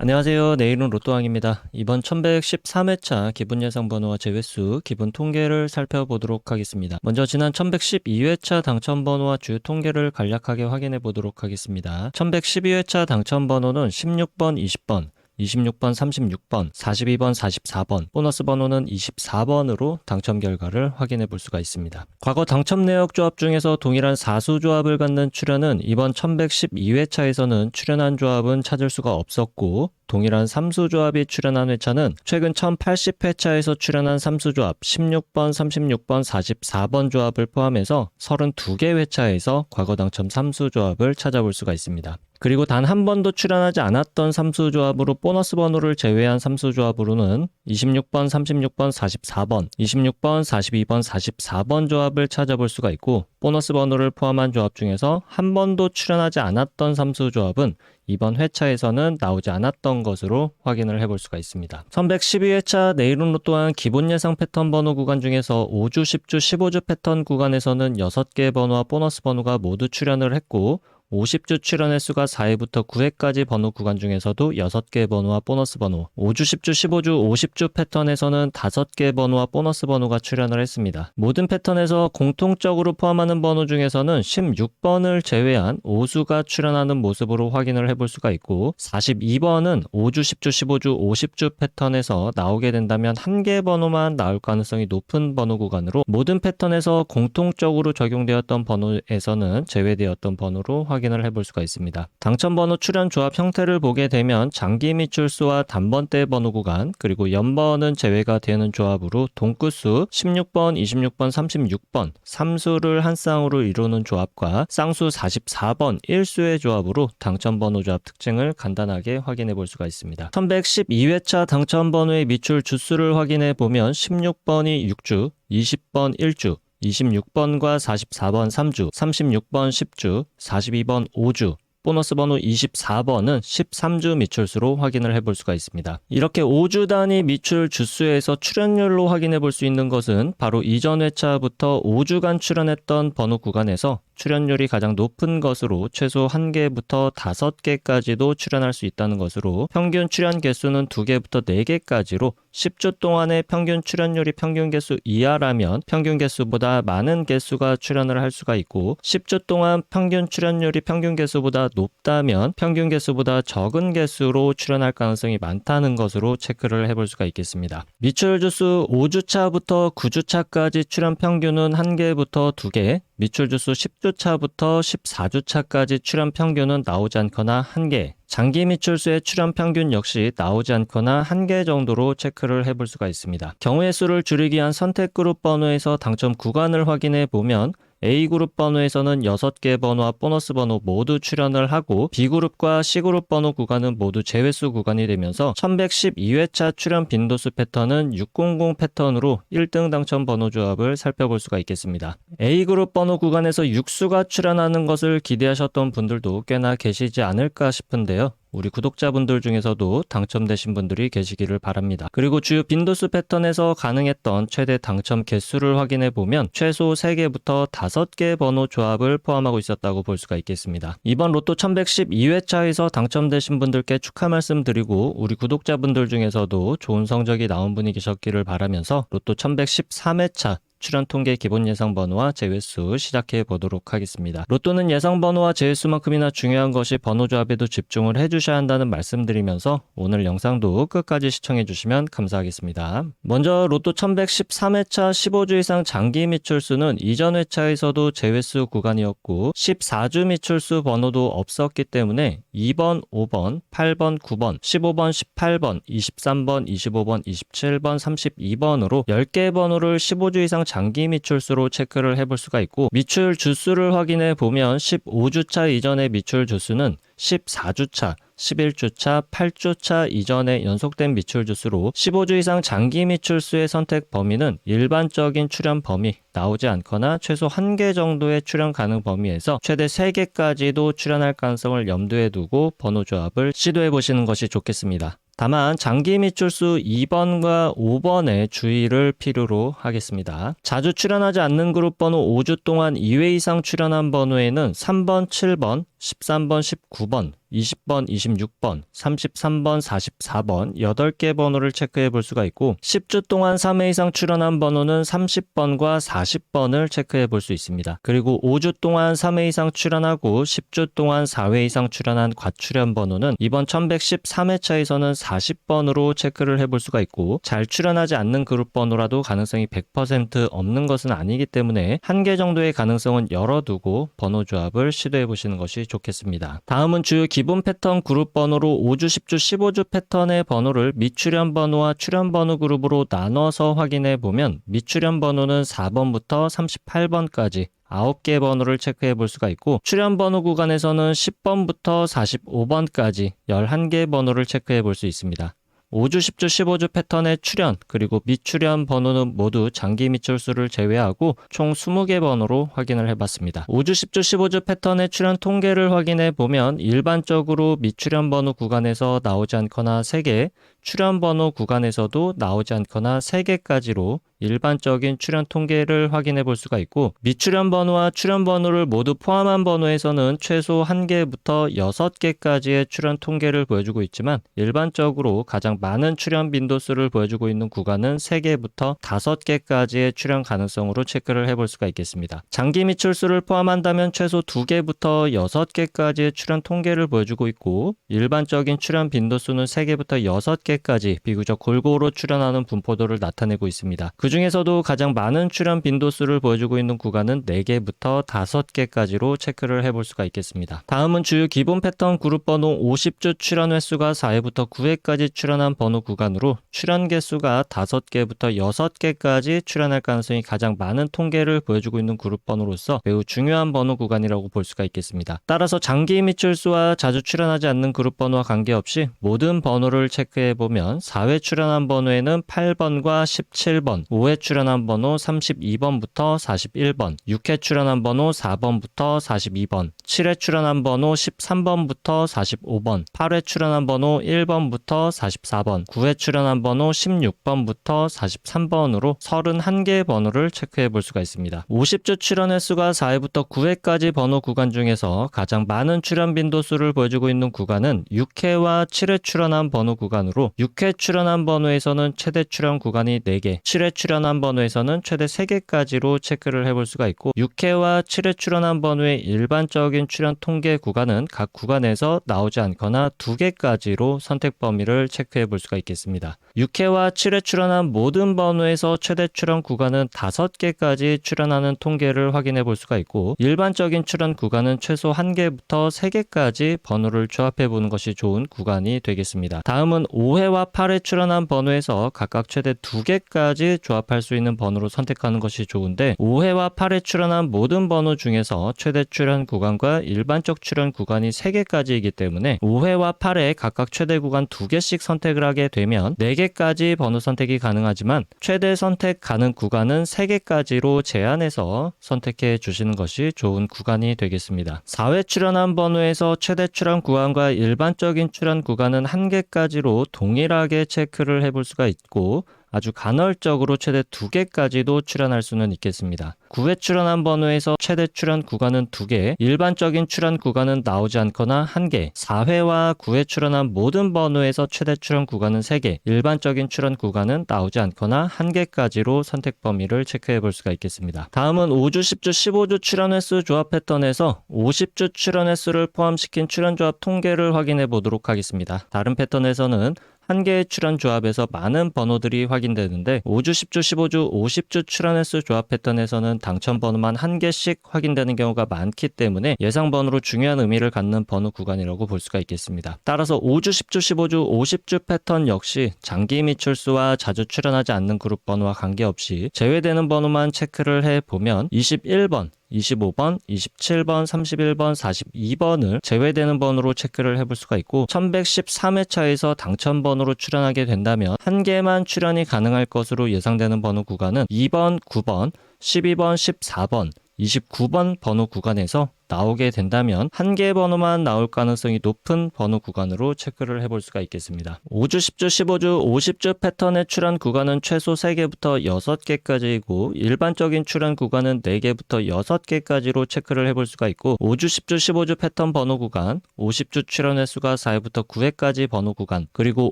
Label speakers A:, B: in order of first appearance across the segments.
A: 안녕하세요. 내일은 로또왕입니다. 이번 1113회차 기본 예상 번호와 제외수, 기본 통계를 살펴보도록 하겠습니다. 먼저 지난 1112회차 당첨 번호와 주요 통계를 간략하게 확인해 보도록 하겠습니다. 1112회차 당첨 번호는 16번, 20번, 26번, 36번, 42번, 44번, 보너스 번호는 24번으로 당첨 결과를 확인해 볼 수가 있습니다. 과거 당첨 내역 조합 중에서 동일한 사수 조합을 갖는 출연은 이번 1112회차에서는 출연한 조합은 찾을 수가 없었고, 동일한 삼수조합이 출연한 회차는 최근 1080회차에서 출연한 삼수조합 16번, 36번, 44번 조합을 포함해서 32개 회차에서 과거 당첨 삼수조합을 찾아볼 수가 있습니다. 그리고 단 한 번도 출연하지 않았던 삼수조합으로 보너스 번호를 제외한 삼수조합으로는 26번, 36번, 44번, 26번, 42번, 44번 조합을 찾아볼 수가 있고, 보너스 번호를 포함한 조합 중에서 한 번도 출연하지 않았던 삼수조합은 이번 회차에서는 나오지 않았던 것으로 확인을 해볼 수가 있습니다. 1112회차 내일은 로또왕 기본 예상 패턴 번호 구간 중에서 5주, 10주, 15주 패턴 구간에서는 6개 번호와 보너스 번호가 모두 출연을 했고, 50주 출연 횟수가 4회부터 9회까지 번호 구간 중에서도 6개 번호와 보너스 번호, 5주, 10주, 15주, 50주 패턴에서는 5개 번호와 보너스 번호가 출연을 했습니다. 모든 패턴에서 공통적으로 포함하는 번호 중에서는 16번을 제외한 5수가 출연하는 모습으로 확인을 해볼 수가 있고, 42번은 5주, 10주, 15주, 50주 패턴에서 나오게 된다면 1개 번호만 나올 가능성이 높은 번호 구간으로, 모든 패턴에서 공통적으로 적용되었던 번호에서는 제외되었던 번호로 확인을 해볼 수가 있습니다. 당첨 번호 출연 조합 형태를 보게 되면 장기 미출수와 단번대 번호 구간, 그리고 연번은 제외가 되는 조합으로 동끝수 16번, 26번, 36번 3수를 한 쌍으로 이루는 조합과 쌍수 44번 1수의 조합으로 당첨 번호 조합 특징을 간단하게 확인해 볼 수가 있습니다. 1112회차 당첨 번호의 미출 주수를 확인해 보면 16번이 6주, 20번 1주, 26번과 44번 3주, 36번 10주, 42번 5주, 보너스 번호 24번은 13주 미출수로 확인을 해볼 수가 있습니다. 이렇게 5주 단위 미출 주수에서 출연율로 확인해 볼 수 있는 것은 바로 이전 회차부터 5주간 출연했던 번호 구간에서 출연율이 가장 높은 것으로 최소 1개부터 5개까지도 출연할 수 있다는 것으로, 평균 출연 개수는 2개부터 4개까지로 10주 동안의 평균 출연율이 평균 개수 이하라면 평균 개수보다 많은 개수가 출연을 할 수가 있고, 10주 동안 평균 출연율이 평균 개수보다 높다면 평균 개수보다 적은 개수로 출연할 가능성이 많다는 것으로 체크를 해볼 수가 있겠습니다. 미출 주수 5주차부터 9주차까지 출연 평균은 1개부터 2개, 미출 주수 10주차부터 14주차까지 출연 평균은 나오지 않거나 1개, 장기 미출수의 출연 평균 역시 나오지 않거나 1개 정도로 체크를 해볼 수가 있습니다. 경우의 수를 줄이기 위한 선택 그룹 번호에서 당첨 구간을 확인해 보면 A그룹 번호에서는 6개 번호와 보너스 번호 모두 출연을 하고, B그룹과 C그룹 번호 구간은 모두 제외수 구간이 되면서 1112회차 출연 빈도수 패턴은 600 패턴으로 1등 당첨 번호 조합을 살펴볼 수가 있겠습니다. A그룹 번호 구간에서 6수가 출연하는 것을 기대하셨던 분들도 꽤나 계시지 않을까 싶은데요. 우리 구독자분들 중에서도 당첨되신 분들이 계시기를 바랍니다. 그리고 주요 빈도수 패턴에서 가능했던 최대 당첨 개수를 확인해 보면 최소 3개부터 5개 번호 조합을 포함하고 있었다고 볼 수가 있겠습니다. 이번 로또 1112회차에서 당첨되신 분들께 축하 말씀드리고, 우리 구독자분들 중에서도 좋은 성적이 나온 분이 계셨기를 바라면서 로또 1113회차 출연 통계 기본 예상 번호와 제외수 시작해 보도록 하겠습니다. 로또는 예상 번호와 제외수만큼이나 중요한 것이 번호 조합에도 집중을 해주셔야 한다는 말씀드리면서 오늘 영상도 끝까지 시청해 주시면 감사하겠습니다. 먼저 로또 1113회차 15주 이상 장기 미출수는 이전 회차에서도 제외수 구간이었고, 14주 미출수 번호도 없었기 때문에 2번, 5번, 8번, 9번, 15번, 18번, 23번, 25번, 27번, 32번으로 10개 번호를 15주 이상 장기 미출수로 체크를 해볼 수가 있고, 미출 주수를 확인해 보면 15주차 이전의 미출 주수는 14주차, 11주차, 8주차 이전에 연속된 미출 주수로 15주 이상 장기 미출수의 선택 범위는 일반적인 출연 범위, 나오지 않거나 최소 1개 정도의 출연 가능 범위에서 최대 3개까지도 출연할 가능성을 염두에 두고 번호 조합을 시도해 보시는 것이 좋겠습니다. 다만 장기 미출수 2번과 5번에 주의를 필요로 하겠습니다. 자주 출연하지 않는 그룹 번호 5주 동안 2회 이상 출연한 번호에는 3번, 7번, 13번, 19번, 20번, 26번, 33번, 44번 8개 번호를 체크해 볼 수가 있고 10주 동안 3회 이상 출연한 번호는 30번과 40번을 체크해 볼 수 있습니다. 그리고 5주 동안 3회 이상 출연하고 10주 동안 4회 이상 출연한 과출연 번호는 이번 1113회차에서는 40번으로 체크를 해볼 수가 있고 잘 출연하지 않는 그룹 번호라도 가능성이 100% 없는 것은 아니기 때문에 한 개 정도의 가능성은 열어두고 번호 조합을 시도해 보시는 것이 좋겠습니다. 다음은 주요 기본 패턴 그룹 번호로 5주, 10주, 15주 패턴의 번호를 미출연 번호와 출연 번호 그룹으로 나눠서 확인해 보면 미출연 번호는 4번부터 38번까지 9개 번호를 체크해 볼 수가 있고 출연 번호 구간에서는 10번부터 45번까지 11개 번호를 체크해 볼 수 있습니다. 5주, 10주, 15주 패턴의 출연 그리고 미출연 번호는 모두 장기 미출수를 제외하고 총 20개 번호로 확인을 해봤습니다. 5주, 10주, 15주 패턴의 출연 통계를 확인해 보면 일반적으로 미출연 번호 구간에서 나오지 않거나 3개, 출연 번호 구간에서도 나오지 않거나 3개까지로 일반적인 출연 통계를 확인해 볼 수가 있고 미출연 번호와 출연 번호를 모두 포함한 번호에서는 최소 1개부터 6개까지의 출연 통계를 보여주고 있지만 일반적으로 가장 많은 출연 빈도수를 보여주고 있는 구간은 3개부터 5개까지의 출연 가능성으로 체크를 해볼 수가 있겠습니다. 장기 미출수를 포함한다면 최소 2개부터 6개까지의 출연 통계를 보여주고 있고 일반적인 출연 빈도수는 3개부터 6개까지 비교적 골고루 출연하는 분포도를 나타내고 있습니다. 그 중에서도 가장 많은 출연 빈도수를 보여주고 있는 구간은 4개부터 5개까지로 체크를 해볼 수가 있겠습니다. 다음은 주요 기본 패턴 그룹 번호 50주 출연 횟수가 4회부터 9회까지 출연한 번호 구간으로 출연 개수가 5개부터 6개까지 출연할 가능성이 가장 많은 통계를 보여주고 있는 그룹 번호로서 매우 중요한 번호 구간이라고 볼 수가 있겠습니다. 따라서 장기 미출수와 자주 출연하지 않는 그룹 번호와 관계없이 모든 번호를 체크해보면 4회 출연한 번호에는 8번과 17번, 5회 출연한 번호 32번부터 41번, 6회 출연한 번호 4번부터 42번, 7회 출연한 번호 13번부터 45번, 8회 출연한 번호 1번부터 44번, 9회 출연한 번호 16번부터 43번으로 31개 번호를 체크해 볼 수가 있습니다. 50주 출연 횟수가 4회부터 9회까지 번호 구간 중에서 가장 많은 출연 빈도수를 보여주고 있는 구간은 6회와 7회 출연한 번호 구간으로 6회 출연한 번호에서는 최대 출연 구간이 4개, 7회 출연한 번호에서는 최대 3개까지로 체크를 해볼 수가 있고 6회와 7회 출연한 번호의 일반적인 출연 통계 구간은 각 구간에서 나오지 않거나 2개까지로 선택 범위를 체크해 볼 수가 있겠습니다. 6회와 7회 출연한 모든 번호에서 최대 출연 구간은 5개까지 출연하는 통계를 확인해 볼 수가 있고 일반적인 출연 구간은 최소 1개부터 3개까지 번호를 조합해 보는 것이 좋은 구간이 되겠습니다. 다음은 5회와 8회 출연한 번호에서 각각 최대 2개까지 조합할 수 있는 번호로 선택하는 것이 좋은데 5회와 8회 출연한 모든 번호 중에서 최대 출연 구간과 일반적 출연 구간이 3개까지이기 때문에 5회와 8회 각각 최대 구간 2개씩 선택을 하게 되면 4개까지 번호 선택이 가능하지만 최대 선택 가능 구간은 3개까지로 제한해서 선택해 주시는 것이 좋은 구간이 되겠습니다. 4회 출연한 번호에서 최대 출연 구간과 일반적인 출연 구간은 1개까지로 동일하게 체크를 해볼 수가 있고 아주 간헐적으로 최대 2개까지도 출연할 수는 있겠습니다. 9회 출연한 번호에서 최대 출연 구간은 2개, 일반적인 출연 구간은 나오지 않거나 1개, 4회와 9회 출연한 모든 번호에서 최대 출연 구간은 3개, 일반적인 출연 구간은 나오지 않거나 1개까지로 선택 범위를 체크해 볼 수가 있겠습니다. 다음은 5주, 10주, 15주 출연 횟수 조합 패턴에서 50주 출연 횟수를 포함시킨 출연 조합 통계를 확인해 보도록 하겠습니다. 다른 패턴에서는 한 개의 출연 조합에서 많은 번호들이 확인되는데 5주, 10주, 15주, 50주 출연 횟수 조합 패턴에서는 당첨 번호만 한 개씩 확인되는 경우가 많기 때문에 예상 번호로 중요한 의미를 갖는 번호 구간이라고 볼 수가 있겠습니다. 따라서 5주, 10주, 15주, 50주 패턴 역시 장기 미출수와 자주 출연하지 않는 그룹 번호와 관계없이 제외되는 번호만 체크를 해보면 21번, 25번, 27번, 31번, 42번을 제외되는 번호로 체크를 해볼 수가 있고 1113회차에서 당첨 번호로 출연하게 된다면 한 개만 출연이 가능할 것으로 예상되는 번호 구간은 2번, 9번, 12번, 14번, 29번 번호 구간에서 나오게 된다면 한 개의 번호만 나올 가능성이 높은 번호 구간으로 체크를 해볼 수가 있겠습니다. 5주, 10주, 15주, 50주 패턴의 출현 구간은 최소 3개부터 6개까지이고 일반적인 출현 구간은 4개부터 6개까지로 체크를 해볼 수가 있고 5주, 10주, 15주 패턴 번호 구간, 50주 출현 횟수가 4회부터 9회까지 번호 구간, 그리고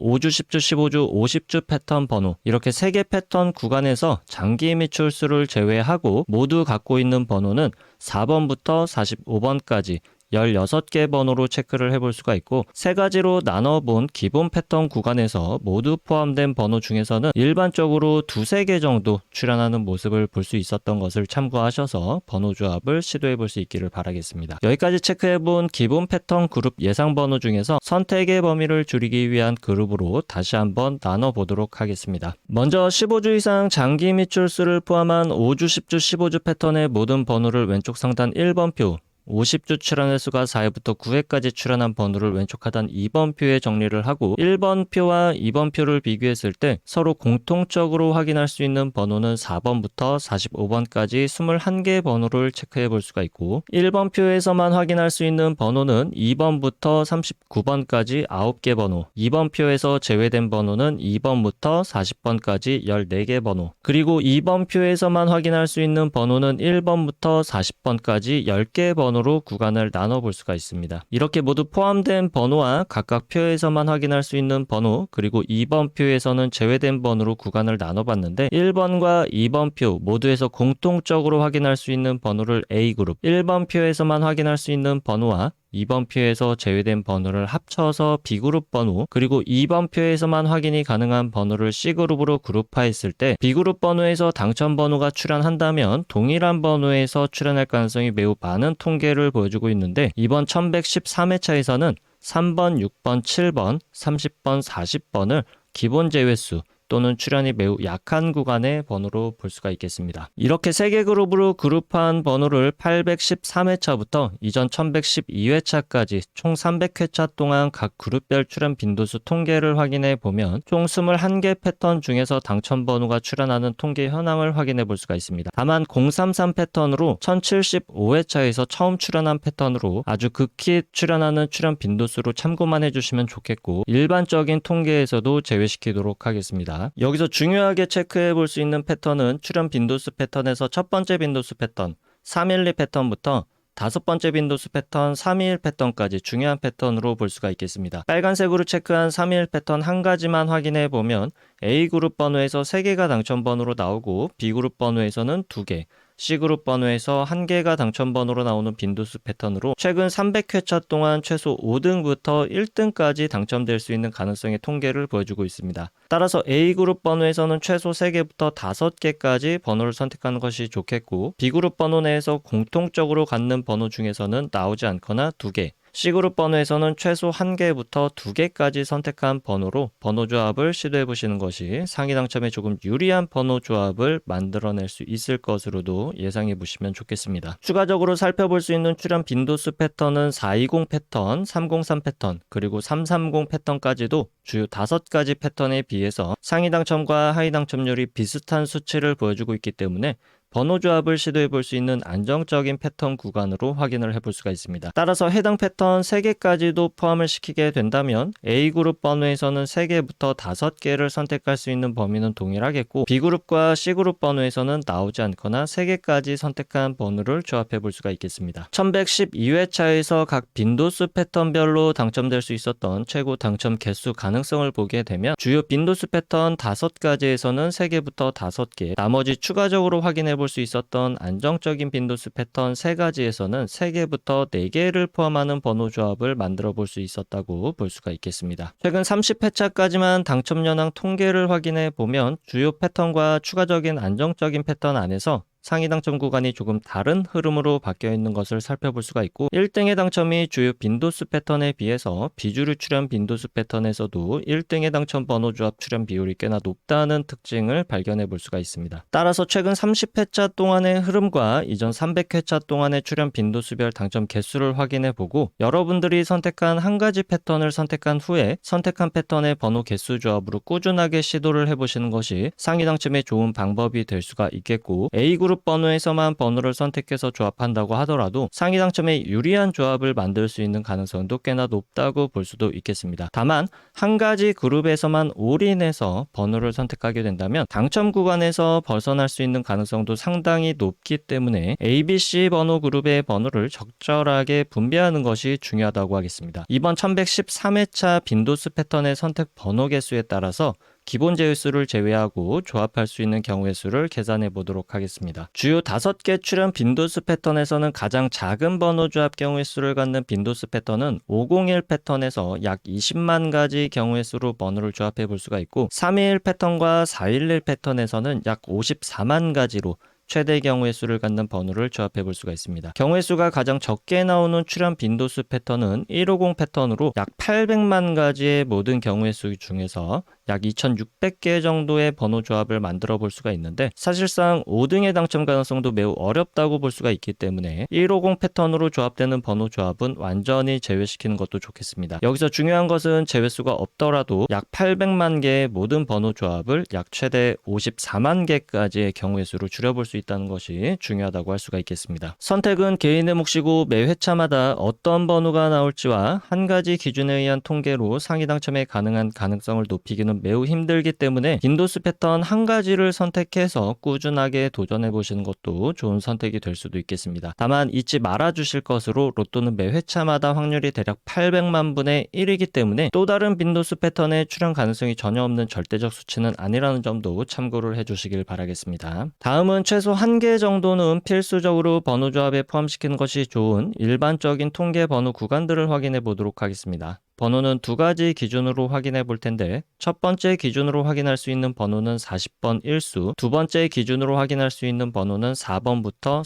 A: 5주, 10주, 15주, 50주 패턴 번호 이렇게 3개 패턴 구간에서 장기 미출수를 제외하고 모두 갖고 있는 번호는 4번부터 45번까지 16개 번호로 체크를 해볼 수가 있고 3가지로 나눠본 기본 패턴 구간에서 모두 포함된 번호 중에서는 일반적으로 2-3개 정도 출현하는 모습을 볼 수 있었던 것을 참고하셔서 번호 조합을 시도해 볼 수 있기를 바라겠습니다. 여기까지 체크해본 기본 패턴 그룹 예상 번호 중에서 선택의 범위를 줄이기 위한 그룹으로 다시 한번 나눠보도록 하겠습니다. 먼저 15주 이상 장기 미출수를 포함한 5주, 10주, 15주 패턴의 모든 번호를 왼쪽 상단 1번표 50주 출현 횟수가 4회부터 9회까지 출현한 번호를 왼쪽 하단 2번 표에 정리를 하고 1번 표와 2번 표를 비교했을 때 서로 공통적으로 확인할 수 있는 번호는 4번부터 45번까지 21개 번호를 체크해 볼 수가 있고 1번 표에서만 확인할 수 있는 번호는 2번부터 39번까지 9개 번호, 2번 표에서 제외된 번호는 2번부터 40번까지 14개 번호, 그리고 2번 표에서만 확인할 수 있는 번호는 1번부터 40번까지 10개 번호 으로 구간을 나눠볼 수가 있습니다. 이렇게 모두 포함된 번호와 각각 표에서만 확인할 수 있는 번호, 그리고 2번 표에서는 제외된 번호로 구간을 나눠봤는데 1번과 2번 표 모두에서 공통적으로 확인할 수 있는 번호를 A그룹, 1번 표에서만 확인할 수 있는 번호와 2번 표에서 제외된 번호를 합쳐서 B그룹 번호, 그리고 2번 표에서만 확인이 가능한 번호를 C그룹으로 그룹화했을 때 B그룹 번호에서 당첨 번호가 출현한다면 동일한 번호에서 출현할 가능성이 매우 많은 통계를 보여주고 있는데 이번 1113회차에서는 3번, 6번, 7번, 30번, 40번을 기본 제외수 또는 출현이 매우 약한 구간의 번호로 볼 수가 있겠습니다. 이렇게 3개 그룹으로 그룹한 번호를 813회차부터 이전 1112회차까지 총 300회차 동안 각 그룹별 출현 빈도수 통계를 확인해 보면 총 21개 패턴 중에서 당첨 번호가 출현하는 통계 현황을 확인해 볼 수가 있습니다. 다만 033 패턴으로 1075회차에서 처음 출현한 패턴으로 아주 극히 출현하는 출현 빈도수로 참고만 해주시면 좋겠고 일반적인 통계에서도 제외시키도록 하겠습니다. 여기서 중요하게 체크해 볼 수 있는 패턴은 출현 빈도수 패턴에서 첫 번째 빈도수 패턴 312 패턴부터 5번째 빈도수 패턴 321 패턴까지 중요한 패턴으로 볼 수가 있겠습니다. 빨간색으로 체크한 321 패턴 한 가지만 확인해 보면 A그룹 번호에서 3개가 당첨 번호로 나오고 B그룹 번호에서는 2개, C그룹 번호에서 1개가 당첨 번호로 나오는 빈도수 패턴으로 최근 300회차 동안 최소 5등부터 1등까지 당첨될 수 있는 가능성의 통계를 보여주고 있습니다. 따라서 A그룹 번호에서는 최소 3개부터 5개까지 번호를 선택하는 것이 좋겠고 B그룹 번호 내에서 공통적으로 갖는 번호 중에서는 나오지 않거나 2개, C그룹 번호에서는 최소 1개부터 2개까지 선택한 번호로 번호 조합을 시도해 보시는 것이 상위 당첨에 조금 유리한 번호 조합을 만들어낼 수 있을 것으로도 예상해 보시면 좋겠습니다. 추가적으로 살펴볼 수 있는 출현 빈도수 패턴은 420 패턴, 303 패턴, 그리고 330 패턴까지도 주요 5가지 패턴에 비해서 상위 당첨과 하위 당첨률이 비슷한 수치를 보여주고 있기 때문에 번호 조합을 시도해 볼 수 있는 안정적인 패턴 구간으로 확인을 해볼 수가 있습니다. 따라서 해당 패턴 3개까지도 포함을 시키게 된다면 A그룹 번호에서는 3개부터 5개를 선택할 수 있는 범위는 동일하겠고 B그룹과 C그룹 번호에서는 나오지 않거나 3개까지 선택한 번호를 조합해 볼 수가 있겠습니다. 1112회차에서 각 빈도수 패턴별로 당첨될 수 있었던 최고 당첨 개수 가능성을 보게 되면 주요 빈도수 패턴 5가지에서는 3개부터 5개, 나머지 추가적으로 확인해 볼 수 있었던 안정적인 빈도수 패턴 3가지에서는 3개부터 4개를 포함하는 번호 조합을 만들어 볼 수 있었다고 볼 수가 있겠습니다. 최근 30회차까지만 당첨 현황 통계를 확인해 보면 주요 패턴과 추가적인 안정적인 패턴 안에서 상위 당첨 구간이 조금 다른 흐름으로 바뀌어 있는 것을 살펴볼 수가 있고 1등의 당첨이 주요 빈도수 패턴에 비해서 비주류 출현 빈도수 패턴에서도 1등의 당첨 번호 조합 출현 비율이 꽤나 높다는 특징을 발견해 볼 수가 있습니다. 따라서 최근 30회차 동안의 흐름과 이전 300회차 동안의 출현 빈도수별 당첨 개수를 확인해 보고 여러분들이 선택한 한 가지 패턴을 선택한 후에 선택한 패턴의 번호 개수 조합으로 꾸준하게 시도를 해보시는 것이 상위 당첨에 좋은 방법이 될 수가 있겠고 A그룹 C그룹 번호에서만 번호를 선택해서 조합한다고 하더라도 상위 당첨에 유리한 조합을 만들 수 있는 가능성도 꽤나 높다고 볼 수도 있겠습니다. 다만 한 가지 그룹에서만 올인해서 번호를 선택하게 된다면 당첨 구간에서 벗어날 수 있는 가능성도 상당히 높기 때문에 ABC 번호 그룹의 번호를 적절하게 분배하는 것이 중요하다고 하겠습니다. 이번 1113회차 빈도수 패턴의 선택 번호 개수에 따라서 기본 제외수를 제외하고 조합할 수 있는 경우의 수를 계산해 보도록 하겠습니다. 주요 5개 출현 빈도수 패턴에서는 가장 작은 번호 조합 경우의 수를 갖는 빈도수 패턴은 501 패턴에서 약 20만 가지 경우의 수로 번호를 조합해 볼 수가 있고 321 패턴과 411 패턴에서는 약 54만 가지로 최대 경우의 수를 갖는 번호를 조합해 볼 수가 있습니다. 경우의 수가 가장 적게 나오는 출현 빈도수 패턴은 150 패턴으로 약 800만 가지의 모든 경우의 수 중에서 약 2600개 정도의 번호 조합을 만들어 볼 수가 있는데 사실상 5등의 당첨 가능성도 매우 어렵다고 볼 수가 있기 때문에 150 패턴으로 조합되는 번호 조합은 완전히 제외시키는 것도 좋겠습니다. 여기서 중요한 것은 제외수가 없더라도 약 800만 개의 모든 번호 조합을 약 최대 54만 개까지의 경우의 수로 줄여볼 수 있다는 것이 중요하다고 할 수가 있겠습니다. 선택은 개인의 몫이고 매 회차마다 어떤 번호가 나올지와 한 가지 기준에 의한 통계로 상위 당첨에 가능한 가능성을 높이기는 매우 힘들기 때문에 빈도수 패턴 한 가지를 선택해서 꾸준하게 도전해 보시는 것도 좋은 선택이 될 수도 있겠습니다. 다만 잊지 말아 주실 것으로 로또는 매 회차마다 확률이 대략 800만 분의 1이기 때문에 또 다른 빈도수 패턴의 출현 가능성이 전혀 없는 절대적 수치는 아니라는 점도 참고를 해 주시길 바라겠습니다. 다음은 최소 1개 정도는 필수적으로 번호 조합에 포함시키는 것이 좋은 일반적인 통계 번호 구간들을 확인해 보도록 하겠습니다. 번호는 두 가지 기준으로 확인해 볼 텐데 첫 번째 기준으로 확인할 수 있는 번호는 40번 일수, 두 번째 기준으로 확인할 수 있는 번호는 4번부터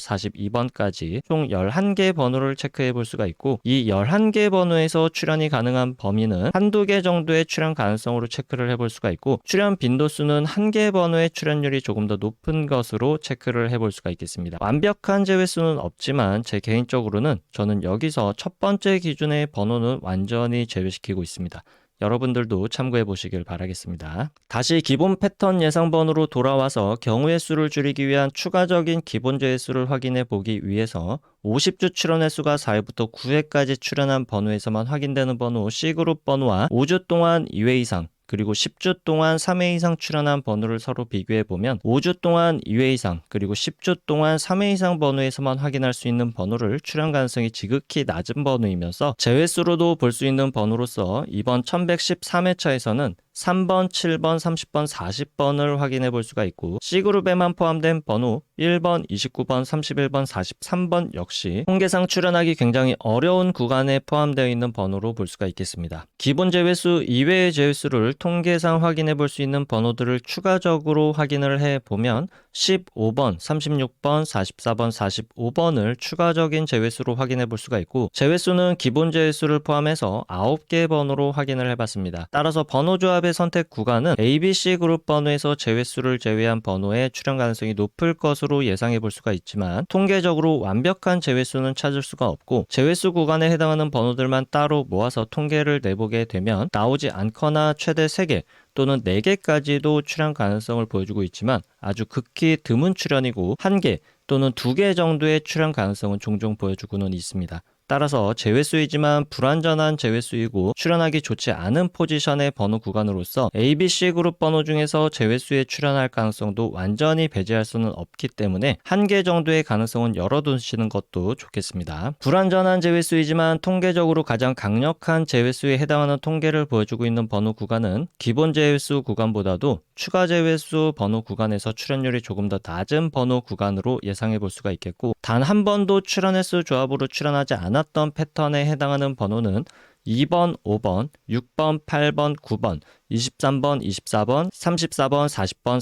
A: 42번까지 총 11개 번호를 체크해 볼 수가 있고 이 11개 번호에서 출현이 가능한 범위는 한두 개 정도의 출현 가능성으로 체크를 해볼 수가 있고 출현 빈도수는 한 개 번호의 출현율이 조금 더 높은 것으로 체크를 해볼 수가 있겠습니다. 완벽한 제외수는 없지만 제 개인적으로는 저는 여기서 첫 번째 기준의 번호는 완전히 제외시키고 있습니다. 여러분들도 참고해 보시길 바라겠습니다. 다시 기본 패턴 예상번호로 돌아와서 경우의 수를 줄이기 위한 추가적인 기본 제외수를 확인해 보기 위해서 50주 출현 횟수가 4회부터 9회까지 출현한 번호에서만 확인되는 번호 C그룹 번호와 5주 동안 2회 이상 그리고 10주 동안 3회 이상 출현한 번호를 서로 비교해 보면 5주 동안 2회 이상 그리고 10주 동안 3회 이상 번호에서만 확인할 수 있는 번호를 출현 가능성이 지극히 낮은 번호이면서 제외수로도 볼 수 있는 번호로서 이번 1113회차에서는 3번, 7번, 30번, 40번을 확인해 볼 수가 있고 C그룹에만 포함된 번호 1번, 29번, 31번, 43번 역시 통계상 출현하기 굉장히 어려운 구간에 포함되어 있는 번호로 볼 수가 있겠습니다. 기본 제외수 이외의 제외수를 통계상 확인해 볼 수 있는 번호들을 추가적으로 확인을 해 보면 15번, 36번, 44번, 45번을 추가적인 제외수로 확인해 볼 수가 있고 제외수는 기본 제외수를 포함해서 9개 번호로 확인을 해봤습니다. 따라서 번호 조합의 선택 구간은 ABC 그룹 번호에서 제외수를 제외한 번호의 출현 가능성이 높을 것으로 예상해 볼 수가 있지만 통계적으로 완벽한 제외수는 찾을 수가 없고 제외수 구간에 해당하는 번호들만 따로 모아서 통계를 내보게 되면 나오지 않거나 최대 3개 또는 4개까지도 출현 가능성을 보여주고 있지만 아주 극히 드문 출현이고 1개 또는 2개 정도의 출현 가능성은 종종 보여주고는 있습니다. 따라서 제외수이지만 불완전한 제외수이고 출현하기 좋지 않은 포지션의 번호 구간으로서 ABC 그룹 번호 중에서 제외수에 출현할 가능성도 완전히 배제할 수는 없기 때문에 1개 정도의 가능성은 열어두시는 것도 좋겠습니다. 불완전한 제외수이지만 통계적으로 가장 강력한 제외수에 해당하는 통계를 보여주고 있는 번호 구간은 기본 제외수 구간보다도 추가 제외수 번호 구간에서 출현율이 조금 더 낮은 번호 구간으로 예상해 볼 수가 있겠고 단 한 번도 출현 횟수 조합으로 출현하지 않았던 패턴에 해당하는 번호는 2번, 5번, 6번, 8번, 9번, 23번, 24번, 34번, 40번,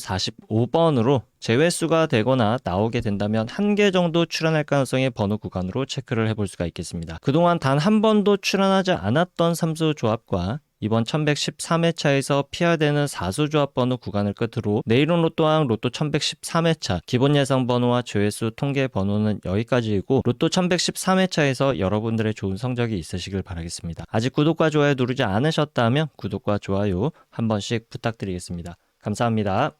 A: 45번으로 제외수가 되거나 나오게 된다면 1개 정도 출현할 가능성의 번호 구간으로 체크를 해볼 수가 있겠습니다. 그동안 단 한 번도 출현하지 않았던 삼수 조합과 이번 1113회차에서 피하되는 사수조합 번호 구간을 끝으로 내일은 로또왕 로또 1113회차 기본 예상 번호와 제외수 통계 번호는 여기까지이고 로또 1113회차에서 여러분들의 좋은 성적이 있으시길 바라겠습니다. 아직 구독과 좋아요 누르지 않으셨다면 구독과 좋아요 한 번씩 부탁드리겠습니다. 감사합니다.